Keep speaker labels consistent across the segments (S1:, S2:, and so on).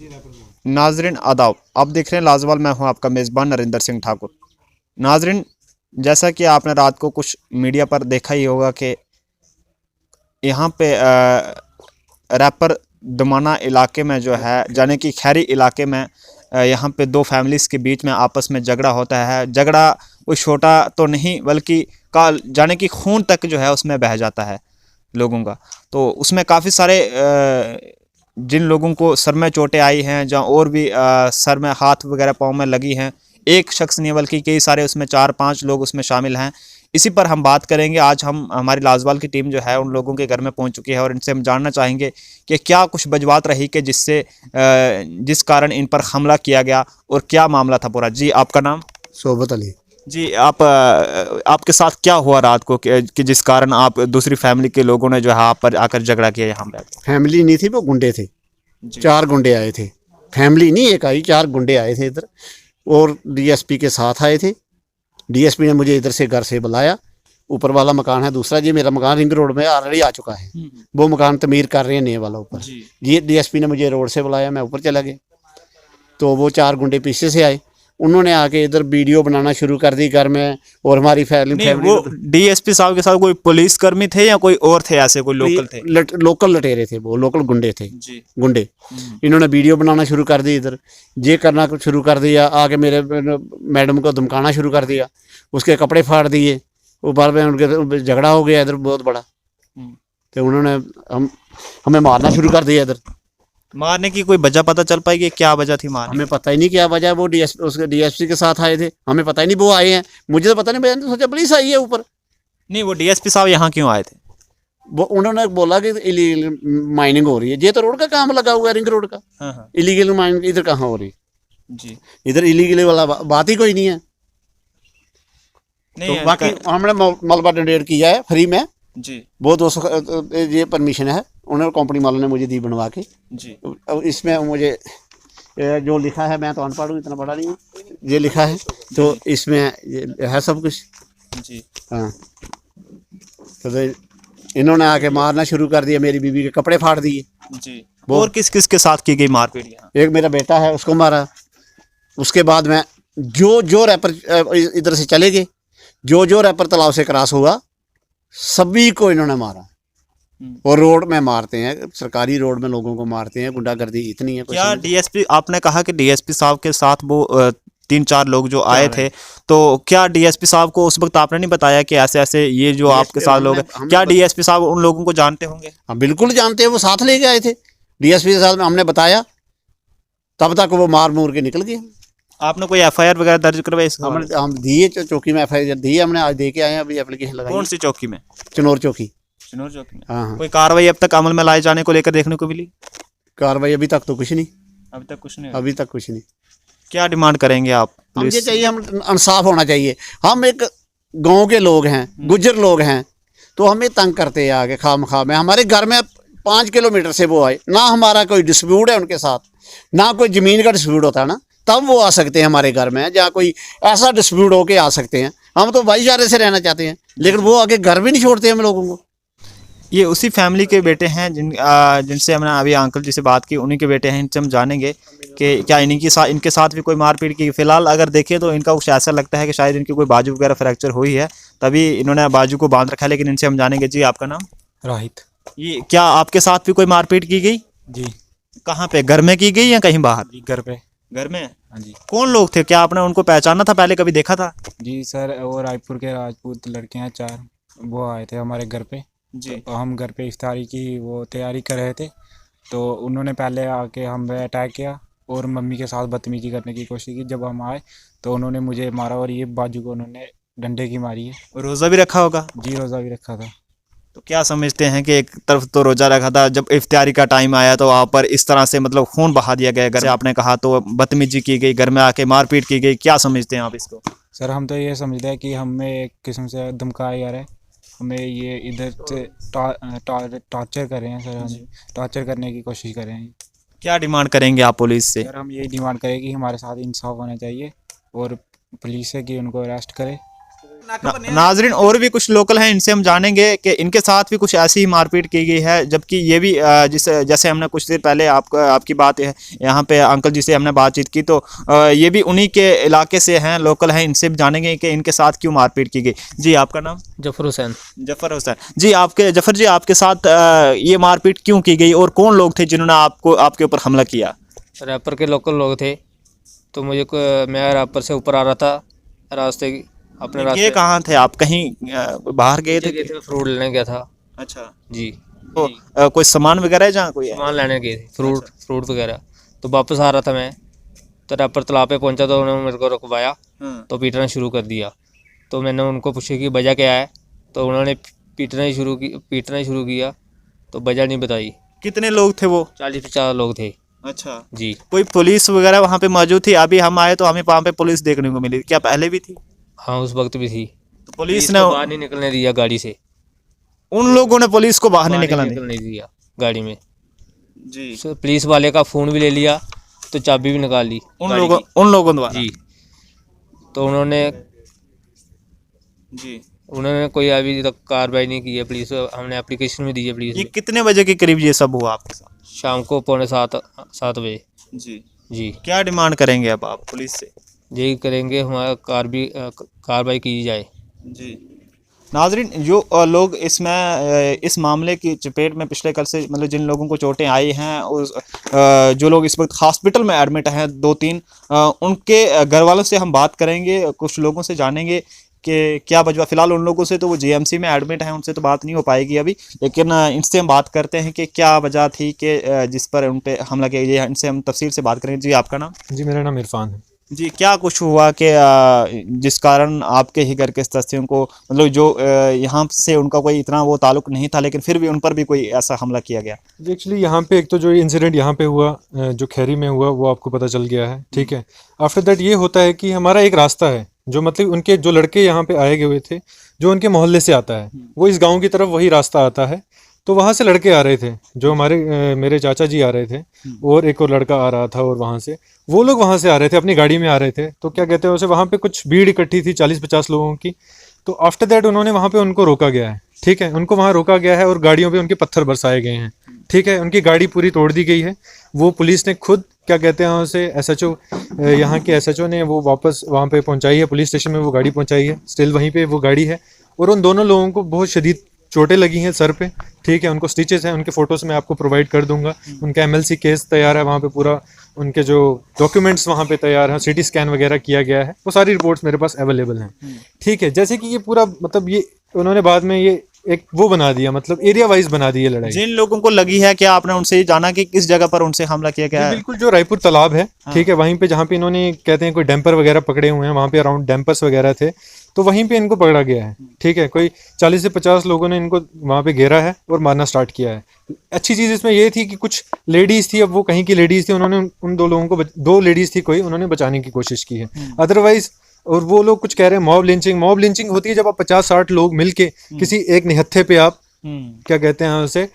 S1: नाजरीन आदाब, आप देख रहे हैं लाजवाल। मैं हूं आपका मेज़बान नरेंद्र सिंह ठाकुर। नाजरीन, जैसा कि आपने रात को कुछ मीडिया पर देखा ही होगा कि यहाँ पे रैपर दमाना इलाके में जो है, जाने कि खैरी इलाके में यहाँ पे दो फैमिलीज़ के बीच में आपस में झगड़ा होता है। झगड़ा कोई छोटा तो नहीं, बल्कि का जाने कि खून तक जो है उसमें बह जाता है लोगों का। तो उसमें काफ़ी सारे जिन लोगों को सर में चोटें आई हैं, जहाँ और भी सर में, हाथ वगैरह पाँव में लगी हैं, एक शख्स नहीं बल्कि कई सारे, उसमें 4-5 लोग उसमें शामिल हैं। इसी पर हम बात करेंगे आज। हमारी लाजवाल की टीम जो है उन लोगों के घर में पहुंच चुकी है और इनसे हम जानना चाहेंगे कि क्या कुछ वजूहात रही कि जिस कारण इन पर हमला किया गया और क्या मामला था पूरा। जी, आपका नाम?
S2: सोबत अली।
S1: जी, आपके साथ क्या हुआ रात को कि जिस कारण आप दूसरी फैमिली के लोगों ने जो है आप पर आकर झगड़ा किया यहाँ पे?
S2: फैमिली नहीं थी, वो गुंडे थे।
S1: जी
S2: 4 गुंडे आए थे। फैमिली नहीं एक आई, 4 गुंडे आए थे इधर और डीएसपी के साथ आए थे। डीएसपी ने मुझे इधर से घर से बुलाया। ऊपर वाला मकान है दूसरा, जी मेरा मकान रिंग रोड में ऑलरेडी आ चुका है। वो मकान तमीर कर रहे हैं नए वाला ऊपर। जी डीएसपी ने मुझे रोड से बुलाया, मैं ऊपर चला गया। तो वो 4 गुंडे पीछे से आए, उन्होंने आके इधर वीडियो बनाना शुरू कर दी घर में। और हमारी
S1: नहीं, वो डीएसपी साहब के साथ कोई पुलिस कर्मी थे या कोई और थे, ऐसे कोई लोकल थे?
S2: लोकल लटेरे थे, वो लोकल गुंडे थे।
S1: जी।
S2: गुंडे इन्होंने वीडियो बनाना शुरू कर दी, इधर ये करना शुरू कर दिया। आगे मेरे मैडम को धमकाना शुरू कर दिया, उसके कपड़े फाड़ दिए। ऊपर में उनके झगड़ा हो गया इधर बहुत बड़ा। तो उन्होंने हमें मारना शुरू कर दिया इधर।
S1: मारने की कोई वजह पता चल पाएगी, क्या वजह थी मारने?
S2: हमें पता ही नहीं क्या वजह। वो डीएसपी के साथ आए थे, हमें पता ही नहीं वो आए हैं। मुझे तो पता नहीं, मैंने तो सोचा पुलिस आई है ऊपर।
S1: नहीं, वो डीएसपी साहब यहाँ क्यों आए थे?
S2: वो उन्होंने बोला कि इलीगल माइनिंग हो रही है। ये तो रोड का काम लगा हुआ है, रिंग रोड का।
S1: हाँ।
S2: इलीगल माइनिंग इधर कहाँ हो रही?
S1: जी।
S2: इधर इलीगल वाला बात ही कोई नहीं है।
S1: नहीं
S2: तो बाकी हमने मलबा डोनेट किया है फ्री में।
S1: जी।
S2: वो 200 ये परमिशन है, उन्होंने कंपनी वालों ने मुझे दी बनवा के।
S1: जी।
S2: अब इसमें मुझे जो लिखा है, मैं तो अनपढ़ हूँ, इतना बड़ा नहीं हूँ। ये लिखा है तो इसमें ये है सब कुछ।
S1: जी।
S2: हाँ, तो इन्होंने आके मारना शुरू कर दिया, मेरी बीवी के कपड़े फाड़ दिए।
S1: जी। और किस किस के साथ की गई मारपीट यहाँ?
S2: एक मेरा बेटा है, उसको मारा। उसके बाद में जो रैपर इधर से चले गए, जो रैपर तालाब से क्रॉस हुआ, सभी को इन्होंने मारा। और रोड में मारते हैं, सरकारी रोड में लोगों को मारते हैं। गुंडागर्दी इतनी है।
S1: क्या डीएसपी, आपने कहा कि डीएसपी साहब के साथ वो 3-4 लोग जो आए थे, तो क्या डीएसपी साहब को उस वक्त आपने नहीं बताया कि ऐसे ऐसे ये जो आपके साथ लोग हैं, क्या डीएसपी साहब उन लोगों को जानते होंगे?
S2: हम बिल्कुल जानते हैं, वो साथ लेके आए थे। डीएसपी के साथ में हमने बताया, तब तक वो मार मूर के निकल गए।
S1: आपने कोई एफआईआर वगैरह दर्ज करवाई?
S2: हम दिए, चौकी में एफआईआर दी है हमने, आज दे के आए हैं। अभी एप्लीकेशन लगाई।
S1: कौन सी चौकी में?
S2: चनौर चौकी।
S1: चिनौर चौकी में।
S2: हाँ।
S1: कोई कार्रवाई अब तक अमल में लाए जाने को लेकर देखने को मिली?
S2: कार्रवाई अभी तक तो कुछ नहीं।
S1: अभी तक कुछ नहीं।
S2: अभी तक कुछ नहीं।
S1: क्या डिमांड करेंगे आप?
S2: हम ये चाहिए, हम इंसाफ होना चाहिए। हम एक गांव के लोग हैं, गुज्जर लोग हैं, तो हमें तंग करते हैं आगे खामखा में। हमारे घर में 5 किलोमीटर से वो आए ना, हमारा कोई डिस्प्यूट है उनके साथ, ना कोई ज़मीन का डिस्प्यूट होता है ना, तब वो आ सकते हैं हमारे घर में। जहाँ कोई ऐसा डिस्प्यूट हो के आ सकते हैं। हम तो भाईचारे से रहना चाहते हैं, लेकिन वो आगे घर भी नहीं छोड़ते हम लोगों को।
S1: ये उसी फैमिली के बेटे हैं जिनसे हमने अभी अंकल जी से बात की, उन्हीं के बेटे हैं। इनसे हम जानेंगे कि क्या इनके साथ भी कोई मारपीट की। फिलहाल अगर देखें तो इनका कुछ ऐसा लगता है कि शायद इनकी कोई बाजू वगैरह फ्रैक्चर हुई है, तभी इन्होंने बाजू को बांध रखा है। लेकिन इनसे हम जानेंगे। जी, आपका नाम?
S3: राहित।
S1: ये क्या आपके साथ भी कोई मारपीट की गई?
S3: जी।
S1: कहाँ पे, घर में की गई या कहीं बाहर?
S3: जी, घर पे।
S1: घर में?
S3: हाँ जी।
S1: कौन लोग थे? क्या आपने उनको पहचाना था, पहले कभी देखा था?
S3: जी सर, वो रायपुर के राजपूत लड़के हैं 4, वो आए थे हमारे घर पे।
S1: जी।
S3: तो हम घर पे इफ्तारी की वो तैयारी कर रहे थे, तो उन्होंने पहले आके हम पे अटैक किया और मम्मी के साथ बदतमीजी करने की कोशिश की। जब हम आए तो उन्होंने मुझे मारा और ये बाजू को उन्होंने डंडे की मारी है।
S1: रोज़ा भी रखा होगा?
S3: जी, रोज़ा भी रखा था।
S1: तो क्या समझते हैं कि एक तरफ तो रोज़ा रखा था, जब इफ्तारी का टाइम आया तो वहाँ पर इस तरह से मतलब खून बहा दिया गया, घर से आपने कहा, तो बदतमीजी की गई, घर में आके मारपीट की गई, क्या समझते हैं आप इसको?
S3: सर हम तो ये समझते हैं कि हमें एक किस्म से धमकाया जा रहा है, हमें ये इधर से टॉर्चर कर रहे हैं सर। हम टॉर्चर करने की कोशिश कर रहे हैं।
S1: क्या डिमांड करेंगे आप पुलिस से?
S3: सर हम यही डिमांड करें कि हमारे साथ इंसाफ होना चाहिए और पुलिस से कि उनको अरेस्ट करे
S1: नाजरीन और भी कुछ लोकल हैं, इनसे हम जानेंगे कि इनके साथ भी कुछ ऐसी ही मारपीट की गई है, जबकि ये भी जैसे हमने कुछ देर पहले आपकी बात है यहाँ पे अंकल जी से हमने बातचीत की, तो ये भी उन्हीं के इलाके से हैं, लोकल हैं, इनसे भी जानेंगे कि इनके साथ क्यों मारपीट की गई। जी आपका नाम?
S4: जफर हुसैन।
S1: जफर हुसैन जी। जफर जी, आपके साथ ये मारपीट क्यों की गई और कौन लोग थे जिन्होंने आपके ऊपर हमला किया?
S4: रैपर के लोकल लोग थे, तो मैं रैपर से ऊपर आ रहा था अपने
S1: ये
S4: रास्ते।
S1: कहाँ थे आप? कहीं बाहर गए थे?
S4: फ्रूट लेने गया था
S1: अच्छा।
S4: जी।
S1: तो कोई सामान वगैरह है जहाँ कोई है?
S4: सामान लेने गए थे, फ्रूट वगैरह। तो वापस आ रहा था मैं, तो रैपर तालाब पे पहुंचा तो उन्होंने मेरे को रुकवाया, तो पीटना शुरू कर दिया। तो मैंने उनको पूछा कि वजह क्या है, तो उन्होंने पीटना ही शुरू किया, तो वजह नहीं बताई।
S1: कितने लोग थे वो?
S4: 40-50 लोग थे।
S1: अच्छा
S4: जी।
S1: कोई पुलिस वगैरह वहाँ पे मौजूद थी? अभी हम आए तो हमें वहाँ पे पुलिस देखने को मिली, क्या पहले भी थी?
S4: हाँ, उस वक्त भी थी।
S1: तो पुलिस ने
S4: को बाहर नहीं निकलने दिया गाड़ी से।
S1: उन लोगों ने पुलिस को बाहर नहीं
S4: निकलने
S1: निकलने
S4: दिया गाड़ी में
S1: जी।
S4: पुलिस वाले का फ़ोन भी ले लिया, तो चाबी भी निकाल ली
S1: उन लोगों द्वारा
S4: जी। तो उन्होंने कोई अभी तक कार्रवाई नहीं की है पुलिस। हमने एप्लीकेशन भी दी है पुलिस
S1: ये
S4: में।
S1: कितने बजे के करीब ये सब हुआ आपके साथ?
S4: शाम को 6:45 बजे
S1: जी
S4: जी।
S1: क्या डिमांड करेंगे अब आप पुलिस से?
S4: यही करेंगे, हमारा कार्रवाई की जाए
S1: जी। नाजरीन, जो लोग इस मामले की चपेट में पिछले कल से, मतलब जिन लोगों को चोटें आई हैं, जो लोग इस वक्त हॉस्पिटल में एडमिट हैं 2-3, उनके घर वालों से हम बात करेंगे, कुछ लोगों से जानेंगे कि क्या वजह। फ़िलहाल उन लोगों से तो वो जीएमसी में एडमिट हैं, उनसे तो बात नहीं हो पाएगी अभी, लेकिन इनसे हम बात करते हैं कि क्या वजह थी कि जिस पर उन पर हमला किया गया। इनसे हम तफसील से बात करेंगे। जी आपका नाम?
S5: जी, मेरा नाम इरफान है।
S1: जी, क्या कुछ हुआ कि जिस कारण आपके ही घर के सदस्यों को, मतलब जो यहाँ से उनका कोई इतना वो ताल्लुक नहीं था, लेकिन फिर भी उन पर भी कोई ऐसा हमला किया गया?
S5: जी, एक्चुअली यहाँ पे एक तो जो इंसिडेंट यहाँ पे हुआ, जो खैरी में हुआ, वो आपको पता चल गया है, ठीक है। आफ्टर दैट ये होता है कि हमारा एक रास्ता है, जो मतलब उनके जो लड़के यहाँ पे आए हुए थे, जो उनके मोहल्ले से आता है, वो इस गाँव की तरफ वही रास्ता आता है। तो वहाँ से लड़के आ रहे थे, जो मेरे चाचा जी आ रहे थे, और एक और लड़का आ रहा था, और वहाँ से वो लोग वहाँ से आ रहे थे, अपनी गाड़ी में आ रहे थे। तो क्या कहते हैं उसे, वहाँ पे कुछ भीड़ इकट्ठी थी 40-50 लोगों की। तो आफ्टर दैट उन्होंने वहाँ पे उनको रोका गया है, ठीक है, उनको वहाँ रोका गया है, और गाड़ियों पे उनके पत्थर बरसाए गए हैं, ठीक है, उनकी गाड़ी पूरी तोड़ दी गई है। वो पुलिस ने खुद, क्या कहते हैं उसे, एसएचओ, यहाँ के एसएचओ ने वो वापस वहाँ पे पहुँचाई है, पुलिस स्टेशन में वो गाड़ी पहुँचाई है, स्टिल वहीं पे वो गाड़ी है। और उन दोनों लोगों को बहुत शदीद चोटें लगी हैं सर पे, ठीक है, उनको स्टिचेस हैं, उनके फ़ोटोज़ मैं आपको प्रोवाइड कर दूंगा। उनका एमएलसी केस तैयार है वहाँ पे, पूरा उनके जो डॉक्यूमेंट्स वहाँ पे तैयार हैं, सीटी स्कैन वगैरह किया गया है, वो सारी रिपोर्ट्स मेरे पास अवेलेबल हैं, ठीक है। जैसे कि ये पूरा, मतलब ये उन्होंने बाद में ये एक वो बना दिया, मतलब एरिया वाइज बना दी है लड़ाई।
S1: जिन लोगों को लगी है, क्या आपने उनसे ये जाना कि किस जगह पर उनसे हमला किया गया है?
S5: बिल्कुल, जो रायपुर तालाब है, ठीक है, वहीं पे जहाँ पे इन्होंने, कहते हैं, कोई डैम्पर वगैरह पकड़े हुए हैं, वहाँ पे अराउंड डैम्पर्स वगैरह थे, तो वहीं पे इनको पकड़ा गया है, ठीक है। कोई 40 से 50 लोगों ने इनको वहाँ पे घेरा है और मारना स्टार्ट किया है। अच्छी चीज़ इसमें ये थी कि कुछ लेडीज़ थी, अब वो कहीं की लेडीज़ थी, उन्होंने उन दो लोगों को, 2 लेडीज़ थी कोई, उन्होंने बचाने की कोशिश की है, अदरवाइज। और वो लोग कुछ कह रहे हैं मॉब लिंचिंग होती है जब आप 50-60 लोग मिलके किसी एक निहत्थे पे आप, क्या कहते हैं उसे,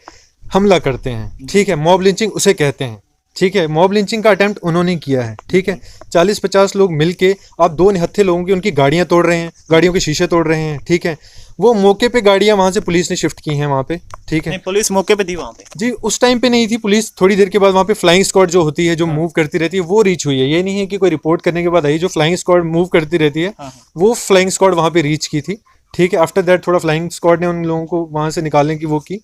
S5: हमला करते हैं, ठीक है, मॉब लिंचिंग उसे कहते हैं, ठीक है। मॉब लिंचिंग का अटेम्प्ट उन्होंने किया है, ठीक है। 40-50 लोग मिलके आप 2 निहत्थे लोगों की उनकी गाड़ियां तोड़ रहे हैं, गाड़ियों के शीशे तोड़ रहे हैं, ठीक है। वो मौके पे गाड़ियां वहां से पुलिस ने शिफ्ट की हैं वहां पे, ठीक है।
S1: पुलिस मौके पे थी वहाँ पे?
S5: जी, उस टाइम पे नहीं थी पुलिस, थोड़ी देर के बाद वहाँ पे फ्लाइंग स्क्वाड जो होती है, जो मूव करती रहती है, वो रीच हुई है। ये नहीं है कि कोई रिपोर्ट करने के बाद आई, जो फ्लाइंग स्क्वाड मूव करती रहती है, वो फ्लाइंग स्क्वाड वहाँ पे रीच की थी, ठीक है। आफ्टर दैट थोड़ा फ्लाइंग स्क्वाड ने उन लोगों को वहाँ से निकालने की वो की।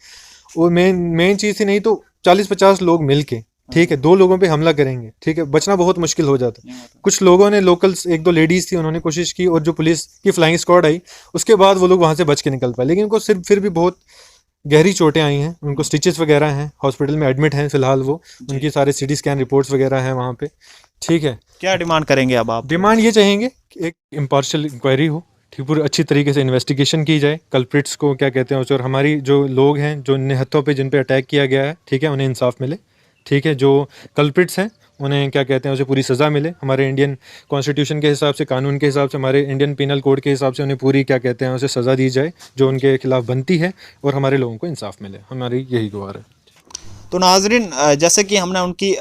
S5: और मेन चीज़ थी, नहीं तो 40-50 लोग मिल के, ठीक है, 2 लोगों पे हमला करेंगे, ठीक है, बचना बहुत मुश्किल हो जाता है। कुछ लोगों ने, लोकल्स, 1-2 लेडीज़ थी, उन्होंने कोशिश की, और जो पुलिस की फ्लाइंग स्क्वाड आई, उसके बाद वो लोग वहाँ से बच के निकल पाए, लेकिन उनको फिर भी बहुत गहरी चोटें आई हैं, उनको स्टिचेस वगैरह हैं, हॉस्पिटल में एडमिट हैं फिलहाल वो, उनकी सारे सीटी स्कैन रिपोर्ट्स वगैरह हैं वहाँ पे, ठीक है।
S1: क्या डिमांड करेंगे अब आप?
S5: डिमांड ये चाहेंगे कि एक इम्पार्शियल इंक्वायरी हो, ठीक, पूरी अच्छी तरीके से इन्वेस्टिगेशन की जाए, कल्प्रिट्स को, क्या कहते हैं उसे, और हमारी जो लोग हैं, जो निहत्थों पे जिन पे अटैक किया गया है, ठीक है, उन्हें इंसाफ मिले, ठीक है। जो कल्प्रिट्स हैं उन्हें, क्या कहते हैं उसे, पूरी सज़ा मिले, हमारे इंडियन कॉन्स्टिट्यूशन के हिसाब से, कानून के हिसाब से, हमारे इंडियन पिनल कोड के हिसाब से उन्हें पूरी, क्या कहते हैं उसे, सज़ा दी जाए जो उनके खिलाफ बनती है, और हमारे लोगों को इंसाफ मिले, हमारी यही गुहार है।
S1: तो नाजरीन जैसे कि हमने उनकी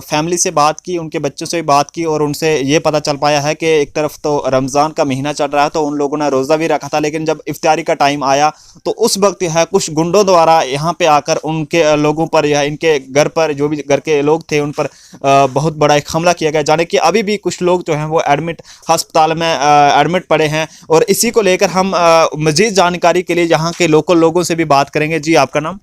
S1: फैमिली से बात की, उनके बच्चों से भी बात की और उनसे ये पता चल पाया है कि एक तरफ तो रमज़ान का महीना चल रहा है तो उन लोगों ने रोज़ा भी रखा था, लेकिन जब इफ्तारी का टाइम आया तो उस वक्त है कुछ गुंडों द्वारा यहाँ पे आकर उनके लोगों पर या इनके घर पर जो भी घर के लोग थे उन पर बहुत बड़ा एक हमला किया गया, जाने कि अभी भी कुछ लोग जो हैं वो एडमिट अस्पताल में एडमिट पड़े हैं। और इसी को लेकर हम मज़ीद जानकारी के लिए यहाँ के लोकल लोगों से भी बात करेंगे। जी आपका नाम?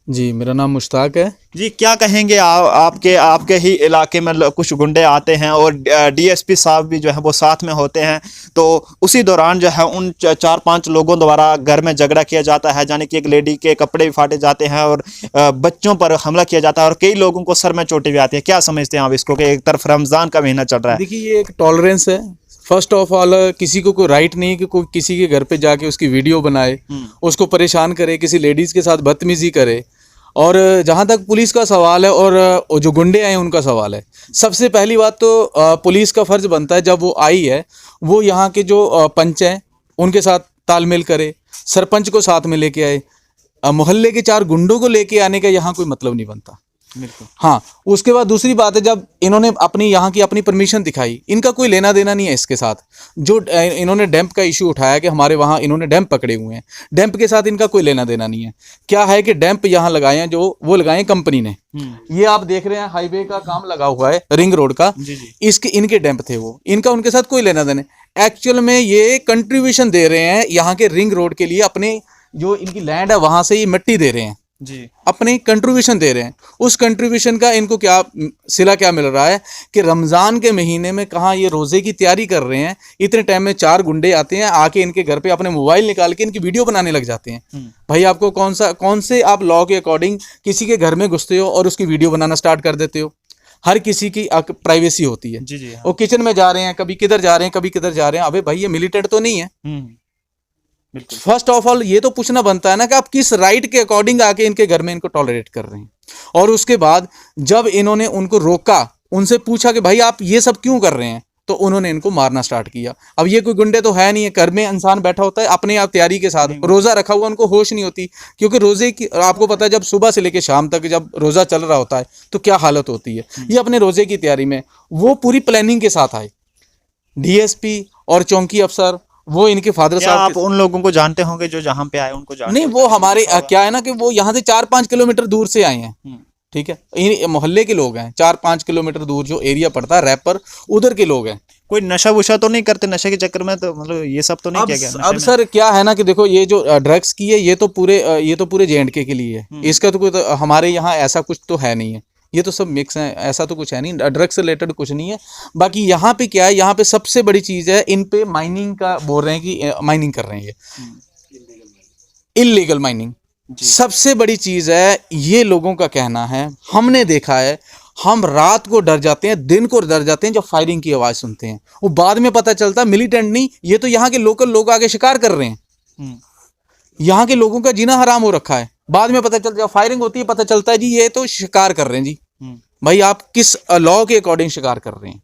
S6: जी मेरा नाम मुश्ताक है।
S1: जी क्या कहेंगे आपके ही इलाके में कुछ गुंडे आते हैं और डीएसपी साहब भी जो है वो साथ में होते हैं, तो उसी दौरान जो है उन 4-5 लोगों द्वारा घर में झगड़ा किया जाता है, यानी कि एक लेडी के कपड़े भी फाटे जाते हैं और बच्चों पर हमला किया जाता है और कई लोगों को सर में चोटें भी आती है। क्या समझते हैं आप इसको कि एक तरफ रमज़ान का महीना चल रहा है?
S6: देखिए ये एक टॉलरेंस है। फर्स्ट ऑफ ऑल किसी को कोई राइट नहीं है कि कोई किसी के घर पे जाके उसकी वीडियो बनाए, उसको परेशान करे, किसी लेडीज़ के साथ बदतमीजी करे। और जहाँ तक पुलिस का सवाल है और जो गुंडे आए उनका सवाल है, सबसे पहली बात तो पुलिस का फ़र्ज़ बनता है जब वो आई है वो यहाँ के जो पंच हैं उनके साथ तालमेल करे, सरपंच को साथ में लेके आए। मोहल्ले के 4 गुंडों को लेके आने का यहाँ कोई मतलब नहीं बनता।
S1: बिल्कुल।
S6: हाँ, उसके बाद दूसरी बात है जब इन्होंने अपनी यहाँ की अपनी परमिशन दिखाई, इनका कोई लेना देना नहीं है इसके साथ। जो इन्होंने डैम्प का इशू उठाया कि हमारे वहाँ इन्होंने डैम्प पकड़े हुए हैं, डैम्प के साथ इनका कोई लेना देना नहीं है। क्या है कि डैम्प यहाँ लगाए हैं जो वो लगाए हैं कंपनी ने। ये आप देख रहे हैं हाईवे का काम लगा हुआ है रिंग रोड का, इसके इनके डैम्प थे वो, इनका उनके साथ कोई लेना देना। एक्चुअल में ये कंट्रीब्यूशन दे रहे हैं यहाँ के रिंग रोड के लिए, अपने जो इनकी लैंड है वहाँ से ये मिट्टी दे रहे हैं
S1: जी,
S6: अपने कंट्रीब्यूशन दे रहे हैं। उस कंट्रीब्यूशन का इनको क्या सिला क्या मिल रहा है कि रमज़ान के महीने में कहाँ ये रोज़े की तैयारी कर रहे हैं, इतने टाइम में 4 गुंडे आते हैं, आके इनके घर पे अपने मोबाइल निकाल के इनकी वीडियो बनाने लग जाते हैं। भाई आपको कौन से आप लॉ के अकॉर्डिंग किसी के घर में घुसते हो और उसकी वीडियो बनाना स्टार्ट कर देते हो? हर किसी की प्राइवेसी होती है।
S1: जी, हाँ।
S6: वो किचन में जा रहे हैं, कभी किधर जा रहे हैं, कभी किधर जा रहे हैं। अबे भाई ये मिलिटेंट तो नहीं है। फर्स्ट ऑफ ऑल ये तो पूछना बनता है ना कि आप किस राइट के अकॉर्डिंग आके इनके घर में इनको टॉलरेट कर रहे हैं। और उसके बाद जब इन्होंने उनको रोका, उनसे पूछा कि भाई आप ये सब क्यों कर रहे हैं, तो उन्होंने इनको मारना स्टार्ट किया। अब ये कोई गुंडे तो है नहीं है, घर में इंसान बैठा होता है अपने आप तैयारी के साथ, रोज़ा रखा हुआ, उनको होश नहीं होती। क्योंकि रोज़े की आपको पता है जब सुबह से लेकर शाम तक जब रोज़ा चल रहा होता है तो क्या हालत होती है। ये अपने रोज़े की तैयारी में वो पूरी प्लानिंग के साथ आए। डीएसपी और चौकी अफसर वो इनके फादर साहब।
S1: आप उन लोगों को जानते होंगे जो जहाँ पे आए उनको जानते
S6: नहीं, वो हमारे क्या है ना कि वो यहाँ से 4-5 किलोमीटर दूर से आए हैं। ठीक है, इन मोहल्ले के लोग हैं, 4-5 किलोमीटर दूर जो एरिया पड़ता है रैपर, उधर के लोग हैं।
S1: कोई नशा वुशा तो नहीं करते? नशे के चक्कर में तो मतलब ये सब तो नहीं किया गया?
S6: अब सर क्या है ना कि देखो ये जो ड्रग्स की है ये तो पूरे J&K के लिए है। इसका तो कोई तो हमारे यहाँ ऐसा कुछ तो है नहीं है, ये तो सब मिक्स है, ऐसा तो कुछ है नहीं, ड्रग्स से रिलेटेड कुछ नहीं है। बाकी यहाँ पे क्या है, यहाँ पे सबसे बड़ी चीज़ है इन पे माइनिंग का बोल रहे हैं कि माइनिंग कर रहे हैं, ये इल्लीगल माइनिंग सबसे बड़ी चीज़ है। ये लोगों का कहना है, हमने देखा है, हम रात को डर जाते हैं, दिन को डर जाते हैं जब फायरिंग की आवाज़ सुनते हैं। वो बाद में पता चलता है मिलिटेंट नहीं, ये तो यहाँ के लोकल लोग आगे शिकार कर रहे हैं। यहाँ के लोगों का जीना हराम हो रखा है। बाद में पता चलता है, जब फायरिंग होती है पता चलता है जी ये तो शिकार कर रहे हैं जी। भाई आप किस लॉ के अकॉर्डिंग शिकार कर रहे हैं?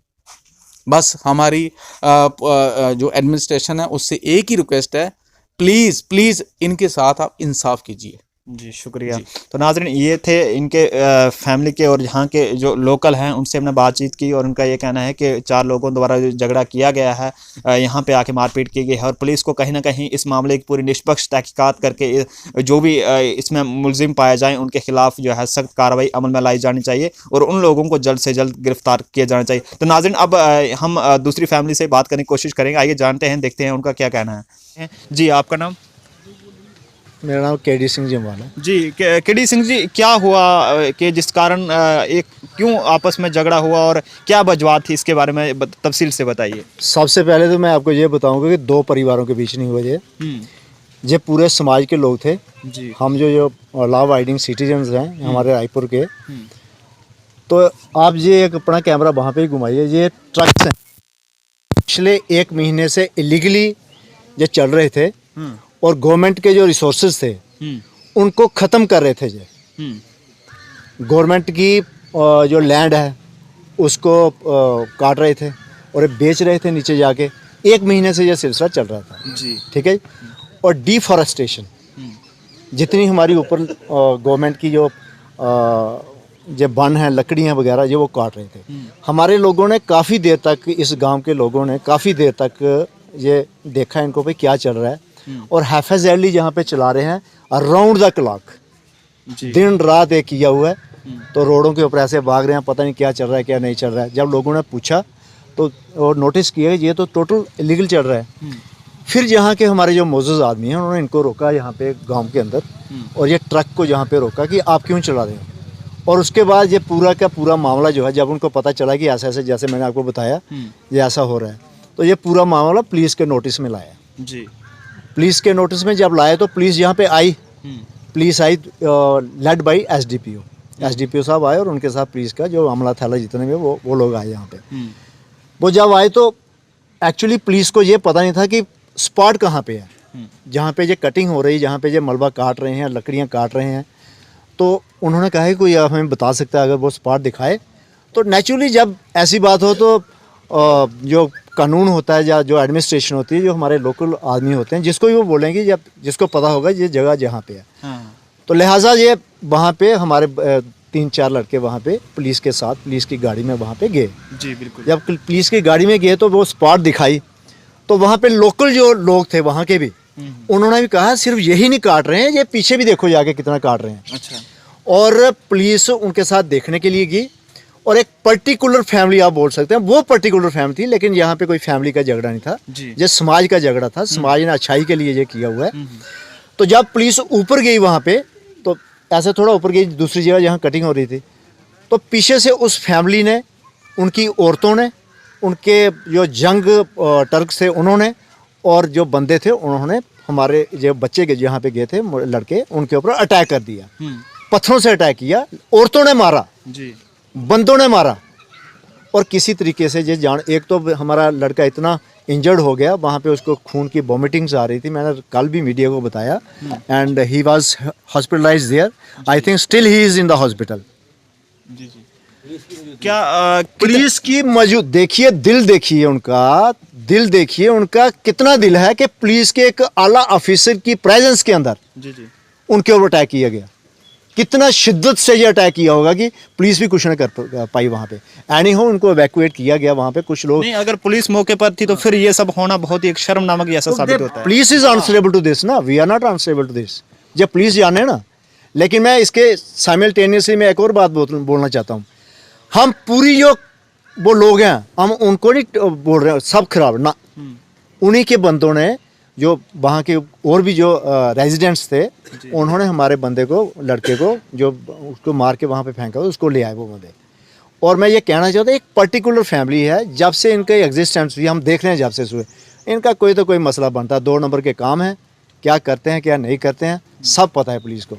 S6: बस हमारी जो एडमिनिस्ट्रेशन है उससे एक ही रिक्वेस्ट है, प्लीज़ प्लीज़ इनके साथ आप इंसाफ कीजिए।
S1: जी शुक्रिया। तो नाज़रीन ये थे इनके फैमिली के और यहाँ के जो लोकल हैं उनसे हमने बातचीत की और उनका ये कहना है कि 4 लोगों द्वारा जो झगड़ा किया गया है, यहाँ पे आके मारपीट की गई है और पुलिस को कहीं ना कहीं इस मामले की पूरी निष्पक्ष तहकीकात करके जो भी इसमें मुलजिम पाए जाएँ उनके खिलाफ जो है सख्त कार्रवाई अमल में लाई जानी चाहिए और उन लोगों को जल्द से जल्द गिरफ्तार किया जाना चाहिए। तो नाज़रीन अब हम दूसरी फैमिली से बात करने की कोशिश करेंगे, आइए जानते हैं, देखते हैं उनका क्या कहना है। जी आपका नाम?
S7: मेरा नाम केडी सिंह जिम्वाल है।
S1: जी केडी सिंह जी, क्या हुआ कि जिस कारण क्यों आपस में झगड़ा हुआ और क्या वजह थी, इसके बारे में तफसील से बताइए।
S7: सबसे पहले तो मैं आपको ये बताऊंगा कि 2 परिवारों के बीच नहीं हुआ ये पूरे समाज के लोग थे जी। हम जो लॉ अबाइडिंग सिटीजन्स हैं हमारे रायपुर के, तो आप ये एक अपना कैमरा वहाँ पे ही घुमाइए। ये ट्रक्स हैं पिछले 1 महीने से इलीगली ये चल रहे थे और गवर्नमेंट के जो रिसोर्सेज थे उनको ख़त्म कर रहे थे। ये गवर्नमेंट की जो लैंड है उसको काट रहे थे और बेच रहे थे नीचे जाके। 1 महीने से ये सिलसिला चल रहा था जी, ठीक है। और डिफॉरेस्टेशन जितनी हमारी ऊपर गवर्नमेंट की जो जो बन है लकड़ियाँ वगैरह ये वो काट रहे थे। हमारे लोगों ने काफ़ी देर तक, इस गांव के लोगों ने काफ़ी देर तक ये देखा इनको भाई क्या चल रहा है, और हैफेजली यहाँ पे चला रहे हैं अराउंड द क्लॉक, दिन रात एक किया हुआ है। तो रोडों के ऊपर ऐसे भाग रहे हैं, पता नहीं क्या चल रहा है क्या नहीं चल रहा है। जब लोगों ने पूछा तो और नोटिस किया ये तो टोटल इलीगल चल रहा है। फिर यहाँ के हमारे जो मोजूज आदमी हैं उन्होंने इनको रोका यहाँ पे गांव के अंदर, और ये ट्रक को यहाँ पे रोका कि आप क्यों चला रहे हो। और उसके बाद ये पूरा का पूरा मामला जो है, जब उनको पता चला कि ऐसा ऐसे जैसे मैंने आपको बताया ये ऐसा हो रहा है, तो ये पूरा मामला पुलिस के नोटिस में लाया जी। पुलिस के नोटिस में जब लाया तो पुलिस यहाँ पे आई, पुलिस आई लेड बाई एसडीपीओ साहब आए, और उनके साथ पुलिस का जो अमला था जितने भी वो लोग आए यहाँ पे। वो जब आए तो एक्चुअली पुलिस को ये पता नहीं था कि स्पॉट कहाँ पे है, जहाँ पे ये कटिंग हो रही है, जहाँ पे ये मलबा काट रहे हैं, लकड़ियाँ काट रहे हैं। तो उन्होंने कहा है कोई हमें बता सकता है अगर वो स्पॉट दिखाए। तो नेचुरली जब ऐसी बात हो तो जो कानून होता है या जो एडमिनिस्ट्रेशन होती है, जो हमारे लोकल आदमी होते हैं, जिसको भी वो बोलेंगे, जब जिसको पता होगा ये जगह जहाँ पे है, तो लिहाजा ये वहाँ पे हमारे 3-4 लड़के वहाँ पे पुलिस के साथ पुलिस की गाड़ी में वहाँ पे गए जी। बिल्कुल, जब पुलिस की गाड़ी में गए तो वो स्पॉट दिखाई, तो वहाँ पे लोकल जो लोग थे वहाँ के भी, उन्होंने भी कहा सिर्फ यही नहीं काट रहे हैं, ये पीछे भी देखो जाके कितना काट रहे हैं। अच्छा। और पुलिस उनके साथ देखने के लिए गई, और एक पर्टिकुलर फैमिली आप बोल सकते हैं, वो पर्टिकुलर फैमिली थी, लेकिन यहाँ पे कोई फैमिली का झगड़ा नहीं था, ये समाज का झगड़ा था। समाज ने अच्छाई के लिए ये किया हुआ है। तो जब पुलिस ऊपर गई वहाँ पे, तो ऐसे थोड़ा ऊपर गई दूसरी जगह जहाँ कटिंग हो रही थी, तो पीछे से उस फैमिली ने, उनकी औरतों ने, उनके जो जंग टर्क थे उन्होंने, और जो बंदे थे उन्होंने हमारे जो बच्चे के जहाँ पे गए थे लड़के, उनके ऊपर अटैक कर दिया, पत्थरों से अटैक किया। औरतों ने मारा जी, बंदों ने मारा, और किसी तरीके से ये जान, एक तो हमारा लड़का इतना इंजर्ड हो गया, वहाँ पे उसको खून की वॉमिटिंग्स आ रही थी, मैंने कल भी मीडिया को बताया, and he was hospitalised there. I think still he is in the hospital.
S1: क्या
S7: पुलिस की मौजूद देखिए, दिल देखिए उनका, दिल देखिए उनका कितना दिल है कि पुलिस के एक आला ऑफिसर की प्रेजेंस के अंदर उनके ऊपर अटैक किया गया। कितना शिद्दत से ये अटैक किया होगा कि पुलिस भी कुछ नहीं कर पाई वहाँ पे। एनी हो उनको इवैक्यूएट किया गया वहाँ पे। कुछ लोग
S1: नहीं, अगर पुलिस मौके पर थी तो फिर ये सब होना बहुत ही एक शर्मनाक जैसा साबित होता है।
S7: Police is answerable to this ना, we are not answerable to this, जब पुलिस जाने ना। लेकिन मैं इसके साइमल्टेनियसली मैं एक और बात बोलना चाहता हूँ। हम पूरी जो वो लोग हैं, हम उनको नहीं बोल रहे हैं सब खराब ना, उन्हीं के बंदों ने, जो वहाँ के और भी जो रेजिडेंट्स थे, उन्होंने हमारे बंदे को, लड़के को, जो उसको मार के वहाँ पे फेंका, उसको ले आए वो बंदे। और मैं ये कहना चाहता हूँ, एक पर्टिकुलर फैमिली है, जब से इनके एग्जिस्टेंस हुई, हम देख रहे हैं जब से हुए, इनका कोई तो कोई मसला बनता है। 2 नंबर के काम है, क्या करते हैं क्या नहीं करते हैं सब पता है पुलिस को।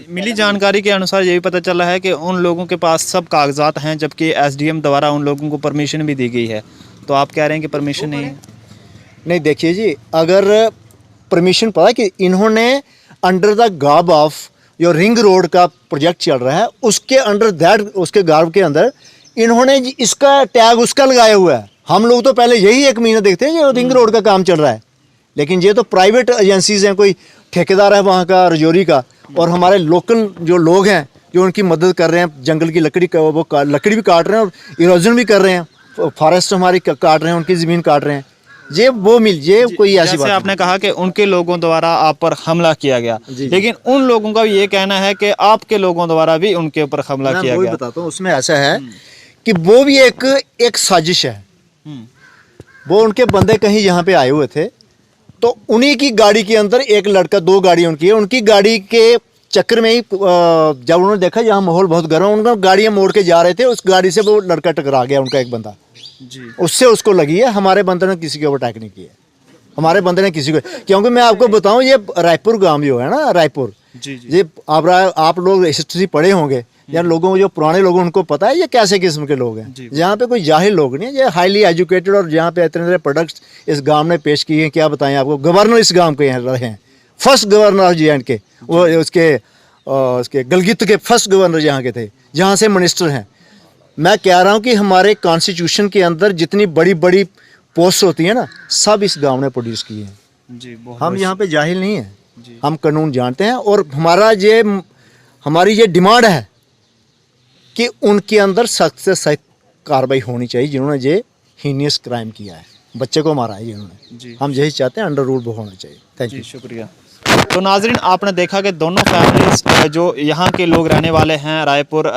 S1: मिली जानकारी के अनुसार ये भी पता चला है कि उन लोगों के पास सब कागजात हैं, जबकि एसडीएम द्वारा उन लोगों को परमिशन भी दी गई है। तो आप कह रहे हैं कि परमिशन नहीं है?
S7: नहीं, देखिए जी, अगर परमिशन पता है कि इन्होंने अंडर द गार्ब ऑफ जो रिंग रोड का प्रोजेक्ट चल रहा है, उसके अंडर दैट, उसके गार्ब के अंदर इन्होंने इसका टैग उसका लगाया हुआ है। हम लोग तो पहले यही 1 महीना देखते हैं जो रिंग रोड का काम चल रहा है, लेकिन ये तो प्राइवेट एजेंसीज हैं, कोई ठेकेदार है वहाँ का रजौरी का, और हमारे लोकल जो लोग हैं जो उनकी मदद कर रहे हैं, जंगल की लकड़ी का वो लकड़ी भी काट रहे हैं और इरोजन भी कर रहे हैं, फॉरेस्ट हमारी काट रहे हैं, उनकी ज़मीन काट रहे हैं। ये वो ये कोई ऐसी बात
S1: आपने कहा कि उनके लोगों द्वारा आप पर हमला किया गया, लेकिन उन लोगों का भी ये कहना है कि आपके लोगों द्वारा भी उनके ऊपर हमला किया गया।
S7: बताता हूँ, उसमें ऐसा है कि वो भी एक साजिश है। वो उनके बंदे कहीं यहाँ पे आए हुए थे, तो उन्हीं की गाड़ी के अंदर एक लड़का, 2 गाड़ी उनकी है, उनकी गाड़ी के चक्कर में ही जब उन्होंने देखा यहाँ माहौल बहुत गर्म है, उनका गाड़ियाँ मोड़ के जा रहे थे, उस गाड़ी से वो लड़का टकरा गया, उनका एक बंदा जी, उससे उसको लगी है। हमारे बंदे ने किसी के ऊपर अटैक नहीं किया, हमारे बंदे ने किसी को, क्योंकि मैं आपको बताऊं, ये रायपुर गांव जो है ना, रायपुर जी, ये आप लोग हिस्ट्री पढ़े होंगे, या लोगों जो पुराने लोग उनको पता है ये कैसे किस्म के लोग हैं। यहाँ पे कोई जाहिल लोग नहीं है, ये हाईली एजुकेटेड, और यहाँ पे इतने सारे प्रोडक्ट्स इस गांव ने पेश किए हैं, क्या बताएं आपको। गवर्नर इस गांव के रहे हैं, फर्स्ट गवर्नर JNK के, वो उसके गलगित के फर्स्ट गवर्नर यहाँ के थे, जहाँ से मिनिस्टर हैं। मैं कह रहा हूँ कि हमारे कॉन्स्टिट्यूशन के अंदर जितनी बड़ी बड़ी पोस्ट होती है ना, सब इस गांव ने प्रोड्यूस किए हैं जी। हम यहाँ पे जाहिल नहीं हैं, हम कानून जानते हैं, और हमारी ये डिमांड है कि उनके अंदर सख्त से सख्त कार्रवाई होनी चाहिए जिन्होंने ये हीनियस क्राइम किया है, बच्चे को मारा है जिन्होंने
S1: जी।
S7: हम यही चाहते हैं, अंडर रूल वो होना चाहिए। Thank you.
S1: शुक्रिया। तो नाजरीन आपने देखा कि दोनों फैमिलीज जो यहाँ के लोग रहने वाले हैं रायपुर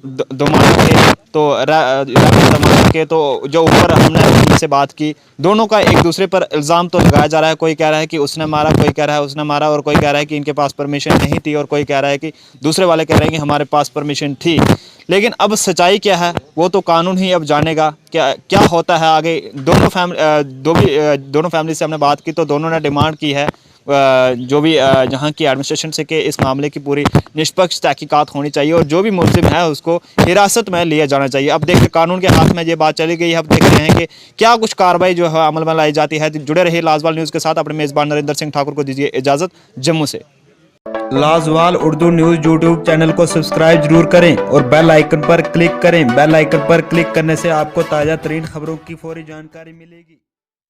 S1: दोमाना के, तो दोमाना के, तो जो ऊपर हमने उनसे बात की, दोनों का एक दूसरे पर इल्ज़ाम तो लगाया जा रहा है। कोई कह रहा है कि उसने मारा, कोई कह रहा है उसने मारा, और कोई कह रहा है कि इनके पास परमिशन नहीं थी, और कोई कह रहा है कि दूसरे वाले कह रहे हैं कि हमारे पास परमिशन थी। लेकिन अब सच्चाई क्या है वो तो कानून ही अब जानेगा क्या क्या होता है आगे। दोनों फैमिली से हमने बात की, तो दोनों ने डिमांड की है जो भी यहाँ की एडमिनिस्ट्रेशन से कि इस मामले की पूरी निष्पक्ष तहकीकात होनी चाहिए, और जो भी मुलजिम है उसको हिरासत में लिया जाना चाहिए। अब देखिए कानून के हाथ में ये बात चली गई है, अब देख रहे हैं कि क्या कुछ कार्रवाई जो है अमल में लाई जाती है। जुड़े रहिए लाजवाल न्यूज़ के साथ। अपने मेज़बान नरेंद्र सिंह ठाकुर को दीजिए इजाज़त जम्मू से। लाजवाल उर्दू न्यूज़ यूट्यूब चैनल को सब्सक्राइब जरूर करें और बेल आइकन पर क्लिक करें। बेल आइकन पर क्लिक करने से आपको ताज़ा तरीन खबरों की फौरी जानकारी मिलेगी।